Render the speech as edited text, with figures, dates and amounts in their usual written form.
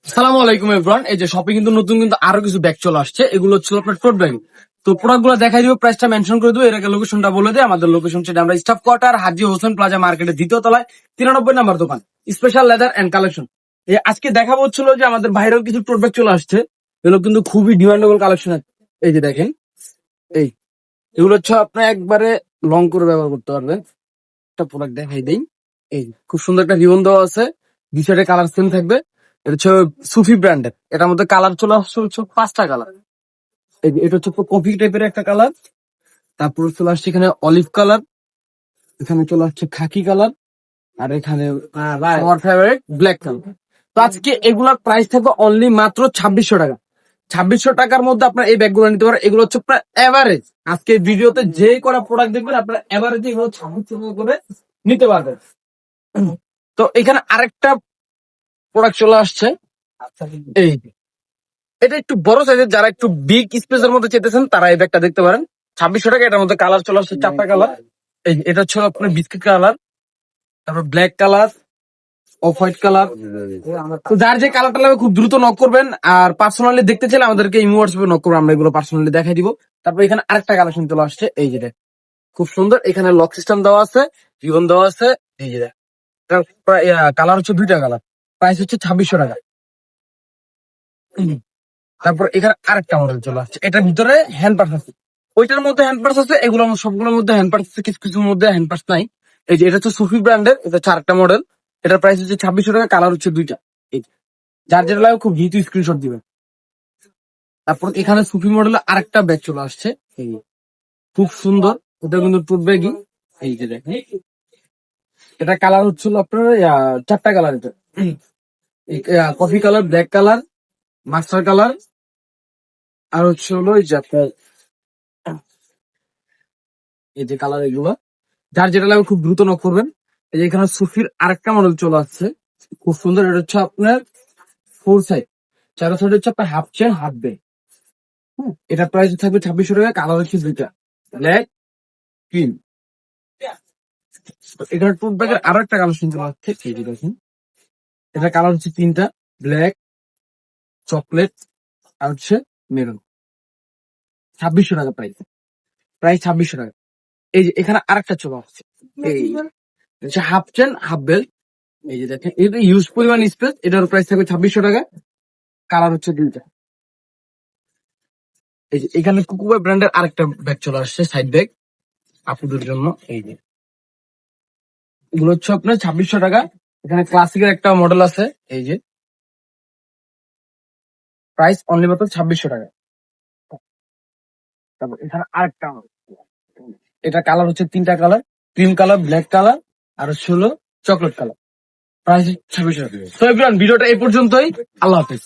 সালামু আলাইকুম এভরিওয়ান। এই যে শপে কিন্তু নতুন কিন্তু আরো কিছু ব্যাগ চলে আসছে। এগুলো হচ্ছে আপনার টোট ব্যাগ। তো প্রোডাক্ট গুলো দেখাই দিব, প্রাইসটা মেনশন করে দেবো, এর আগে লোকেশনটা বলে দেয়। আমাদের লোকেশন সেটা আমরা স্টাফ কোয়ার্টার, হাজী হোসেন প্লাজা মার্কেটের দ্বিতীয় তলায় 93 নম্বর দোকান, স্পেশাল লেদার এন্ড কালেকশন। আজকে দেখা হচ্ছিল যে আমাদের ভাইরাল কিছু টোট ব্যাগ চলে আসছে। এগুলো কিন্তু খুবই ডিমান্ডেবল কালেকশন। এই যে দেখেন, এই এগুলো হচ্ছে আপনার একবারে লং করে ব্যবহার করতে পারবেন। একটা প্রোডাক্ট দেখাই দিই। এই খুব সুন্দর একটা রিবন দেওয়া আছে, দুই সাইডে কালার সেম থাকবে। এটা হচ্ছে সুফি ব্র্যান্ডের। এটার মধ্যে কালার চলে আসছে হচ্ছে 5টা কালার। এই যে এটা হচ্ছে কফি টাইপের একটা কালার, তারপর চলে আসছে এখানে অলিভ কালার, এখানে চলে আসছে খাকি কালার, আর এখানে আমার ফেভারিট ব্ল্যাক কালার। তো আজকে এগুলার প্রাইস থাকবে অনলি মাত্র 2600 টাকা। 2600 টাকার মধ্যে আপনার এই ব্যাগগুলো নিতে পারেন। এগুলো হচ্ছে আপনার এভারেজ। আজকে ভিডিওতে যে করা প্রোডাক্ট দেখবেন আপনার এভারেজ এগুলো 2600 করে নিতে পারবেন। তো এখানে আরেকটা প্রোডাক্ট চলে আসছে। এই এটা একটু বড় সাইজের, যারা একটু বিগ স্পেসের মধ্যে চেতেছেন তারা এই ব্যাগটা দেখতে পারেন। 2600 টাকা। এটার মধ্যে কালার চলে আসছে 4টা কালার। এই এটা হচ্ছে আপনার বিস্কিট কালার, তারপর black colour, off white colour. তো যার যে কালারটা লাগবে খুব দ্রুত নক করবেন। আর পার্সোনালি দেখতে চাইলে আমাদেরকে ইমো হোয়াটসঅ্যাপে নক করবেন, আমরা এগুলো পার্সোনালি দেখাই দিব। তারপর এখানে আরেকটা কালেকশন চলে আসছে। এই যেটা খুব সুন্দর, এখানে লক সিস্টেম দেওয়া আছে, রিবন দেওয়া আছে। এই যে কালার হচ্ছে 2টা কালার, প্রাইস হচ্ছে 2600 টাকা। তারপর এখানে আরেকটা মডেল চলে আসছে, এটার ভিতরে হ্যান্ড পার্স আছে। ওইটার মধ্যে হ্যান্ড পার্স আছে, এগুলোর সবগুলোর মধ্যে হ্যান্ড পার্স আছে, কিছু কিছুর মধ্যে হ্যান্ড পার্স নাই। এই যে এটা হচ্ছে সুফি ব্র্যান্ডের, এটা হচ্ছে আরেকটা মডেল। এটার প্রাইস হচ্ছে 2600 টাকা, কালার হচ্ছে 2টা। এই যে, যার যেটা লাগে খুব দ্রুত স্ক্রিনশট দিবেন। তারপর এখানে সুফি মডেলের আরেকটা ব্যাগ চলে আসছে। এই যে, খুব সুন্দর, এটা কিন্তু টুট ব্যাগই। এই যে দেখেন, এটা কালার হচ্ছিল আপনার 4টা কালার। এটা coffee colour, black colour, mustard colour, আর হচ্ছে হলো এই যে আপনার এই যে কালার। এগুলো যার যেটা লাগবে খুব দ্রুত নক করবেন। এই যে এখানে সুফির আরেকটা মডেল চলে আসছে, খুব সুন্দর। এটা হচ্ছে আপনার 4 সাইড, 4 সাইড হচ্ছে আপনার হাফ চেন হাফ বে। এটা প্রাইস থাকবে 2600 টাকা, কালার হচ্ছে 2টা, ব্ল্যাক, ক্রিম। এখানে টুট ব্যাগের আরো একটা কালেকশন চলে আসছে। এই যে দেখুন, এটা কালার হচ্ছে 3টা, ব্ল্যাক, চকলেট, আর হচ্ছে মেরুন। 2600 টাকা প্রাইস, প্রাইস 2600 টাকা। এই যে এখানে আরেকটা চলে আসছে, এই হচ্ছে হাফ চেন হাফ বেল্ট। এই যে দেখেন, এটা ইউজ পরিমাণ স্পেস। এটার প্রাইস থাকবে 2600 টাকা, কালার হচ্ছে 2টা। এই যে এখানে কুকুবা ব্র্যান্ডের আরেকটা ব্যাগ চলে আসছে, সাইড ব্যাগ আপুদের জন্য। এই যে এগুলো হচ্ছে আপনার 2600 টাকা। এখানে ক্লাসিকের একটা মডেল আছে। এই যে প্রাইস অনলি মাত্র 2600 টাকা। তারপর এখানে আরেকটা model। এটা কালার হচ্ছে 3টা colour, cream colour, black colour, আর হচ্ছে হলো চকলেট কালার। প্রাইস 2600 টাকা। তো এভরিওয়ান, ভিডিওটা এই পর্যন্তই। আল্লাহ হাফেজ।